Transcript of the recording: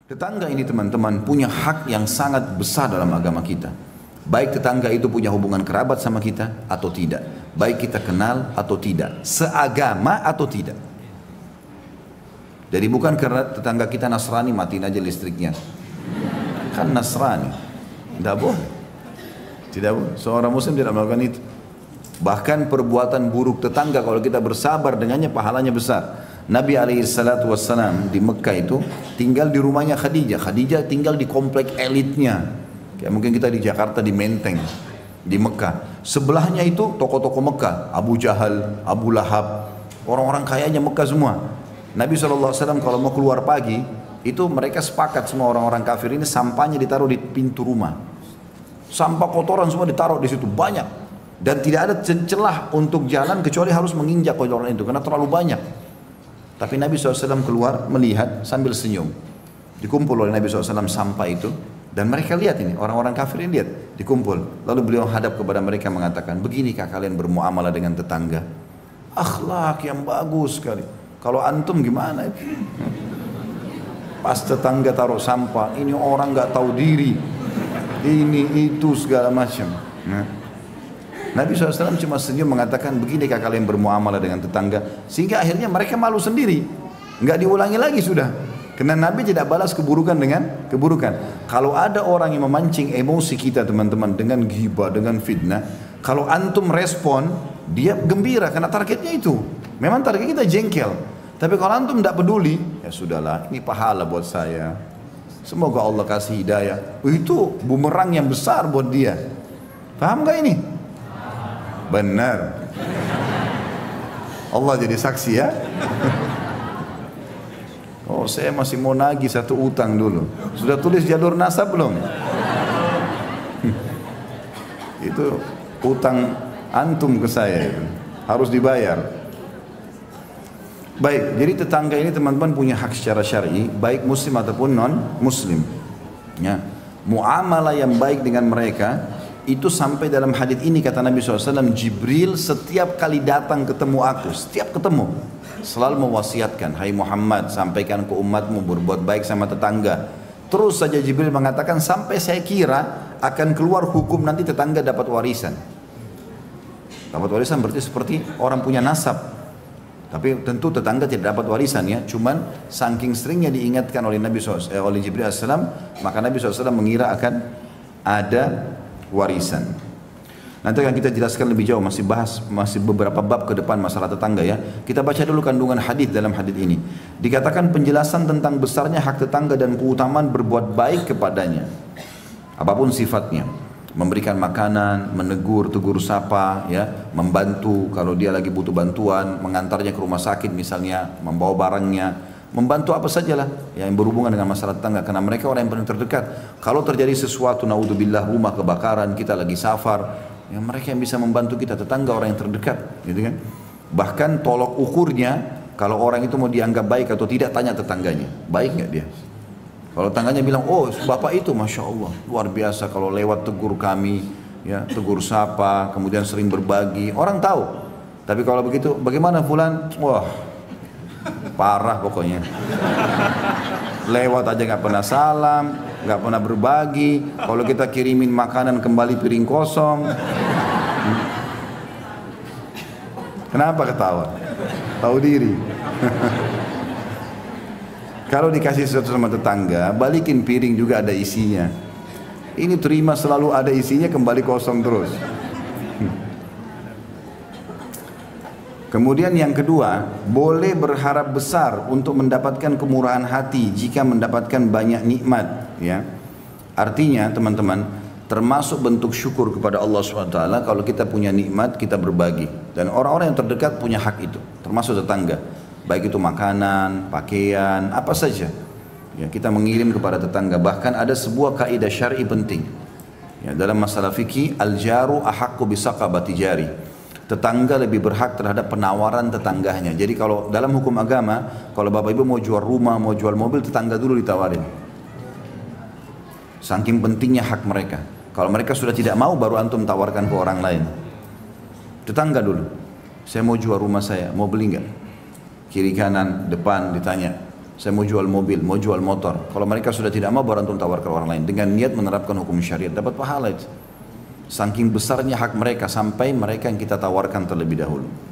Tetangga ini teman-teman punya hak yang sangat besar dalam agama kita. Baik tetangga itu punya hubungan kerabat sama kita atau tidak. Baik kita kenal atau tidak. Seagama atau tidak. Jadi bukan karena tetangga kita Nasrani matiin aja listriknya. Kan Nasrani. Tidak boleh. Tidak boleh. Seorang muslim tidak melakukan itu. Bahkan perbuatan buruk tetangga kalau kita bersabar dengannya pahalanya besar. Nabi SAW di Mekah itu tinggal di rumahnya Khadijah. Khadijah tinggal di komplek elitnya. Kayak mungkin kita di Jakarta di Menteng, di Mekah. Sebelahnya itu toko-toko Mekah, Abu Jahal, Abu Lahab, orang-orang kayanya Mekah semua. Nabi SAW kalau mau keluar pagi, itu mereka sepakat semua orang-orang kafir ini sampahnya ditaruh di pintu rumah. Sampah kotoran semua ditaruh di situ banyak. Dan tidak ada celah untuk jalan kecuali harus menginjak kotoran itu karena terlalu banyak. Tapi Nabi SAW keluar melihat sambil senyum. Dikumpul oleh Nabi SAW sampah itu. Dan mereka lihat ini, orang-orang kafir ini lihat, dikumpul. Lalu beliau hadap kepada mereka mengatakan, beginikah kalian bermuamalah dengan tetangga? Akhlak yang bagus sekali. Kalau antum gimana? Pas tetangga taruh sampah, ini orang gak tahu diri. Ini, itu, segala macam. Nabi SAW cuma senyum mengatakan beginikah kalian bermuamalah dengan tetangga, sehingga akhirnya mereka malu sendiri, nggak diulangi lagi sudah, karena Nabi tidak balas keburukan dengan keburukan. Kalau ada orang yang memancing emosi kita teman-teman dengan ghibah, dengan fitnah, kalau antum respon dia gembira karena targetnya itu, memang target kita jengkel. Tapi kalau antum tidak peduli, ya sudahlah, ini pahala buat saya, semoga Allah kasih hidayah, itu bumerang yang besar buat dia. Paham gak ini? Benar. Allah jadi saksi ya. Oh, saya masih mau nagih satu utang dulu. Sudah tulis jalur nasab belum? Itu utang antum ke saya itu. Harus dibayar. Baik, jadi tetangga ini teman-teman punya hak secara syar'i, baik muslim ataupun non muslim. Ya. Muamalah yang baik dengan mereka itu sampai dalam hadits ini kata Nabi SAW, Jibril setiap kali datang ketemu aku, setiap ketemu selalu mewasiatkan, hai Muhammad sampaikan ke umatmu berbuat baik sama tetangga. Terus saja Jibril mengatakan sampai saya kira akan keluar hukum nanti tetangga dapat warisan. Dapat warisan berarti seperti orang punya nasab. Tapi tentu tetangga tidak dapat warisan ya, cuman saking seringnya diingatkan oleh Nabi SAW, oleh Jibril AS, maka Nabi SAW mengira akan ada warisan. Nanti akan kita jelaskan lebih jauh, masih beberapa bab ke depan masalah tetangga ya. Kita baca dulu kandungan hadis dalam hadis ini. Dikatakan penjelasan tentang besarnya hak tetangga dan keutamaan berbuat baik kepadanya. Apapun sifatnya, memberikan makanan, menegur, tegur sapa, ya, membantu kalau dia lagi butuh bantuan, mengantarnya ke rumah sakit misalnya, membawa barangnya. Membantu apa sajalah yang berhubungan dengan masalah tetangga, karena mereka orang yang paling terdekat. Kalau terjadi sesuatu, naudzubillah, rumah kebakaran, kita lagi safar, ya mereka yang bisa membantu kita, tetangga orang yang terdekat, gitu kan. Bahkan tolok ukurnya, kalau orang itu mau dianggap baik atau tidak, tanya tetangganya, baik nggak dia? Kalau tetangganya bilang, oh bapak itu masya Allah luar biasa, kalau lewat tegur kami, ya tegur sapa, kemudian sering berbagi, orang tahu. Tapi kalau begitu, bagaimana fulan? Wah parah pokoknya, lewat aja nggak pernah salam, nggak pernah berbagi. Kalau kita kirimin makanan kembali piring kosong. Kenapa ketawa? Tahu diri. Kalau dikasih sesuatu sama tetangga, balikin piring juga ada isinya. Ini terima selalu ada isinya, kembali kosong terus. Kemudian yang kedua, boleh berharap besar untuk mendapatkan kemurahan hati jika mendapatkan banyak nikmat, ya. Artinya teman-teman, termasuk bentuk syukur kepada Allah SWT kalau kita punya nikmat kita berbagi, dan orang-orang yang terdekat punya hak itu, termasuk tetangga, baik itu makanan, pakaian, apa saja. Ya, kita mengirim kepada tetangga. Bahkan ada sebuah kaidah syar'i penting. Ya, dalam masalah fikih, al-jaru ahaqqu bisaqabati jari. Tetangga lebih berhak terhadap penawaran tetangganya. Jadi kalau dalam hukum agama, kalau bapak ibu mau jual rumah, mau jual mobil, tetangga dulu ditawarin. Saking pentingnya hak mereka. Kalau mereka sudah tidak mau, baru antum tawarkan ke orang lain. Tetangga dulu, saya mau jual rumah saya, mau beli nggak? Kiri kanan, depan ditanya. Saya mau jual mobil, mau jual motor. Kalau mereka sudah tidak mau, baru antum tawarkan orang lain. Dengan niat menerapkan hukum syariat, dapat pahala itu. Saking besarnya hak mereka sampai mereka yang kita tawarkan terlebih dahulu.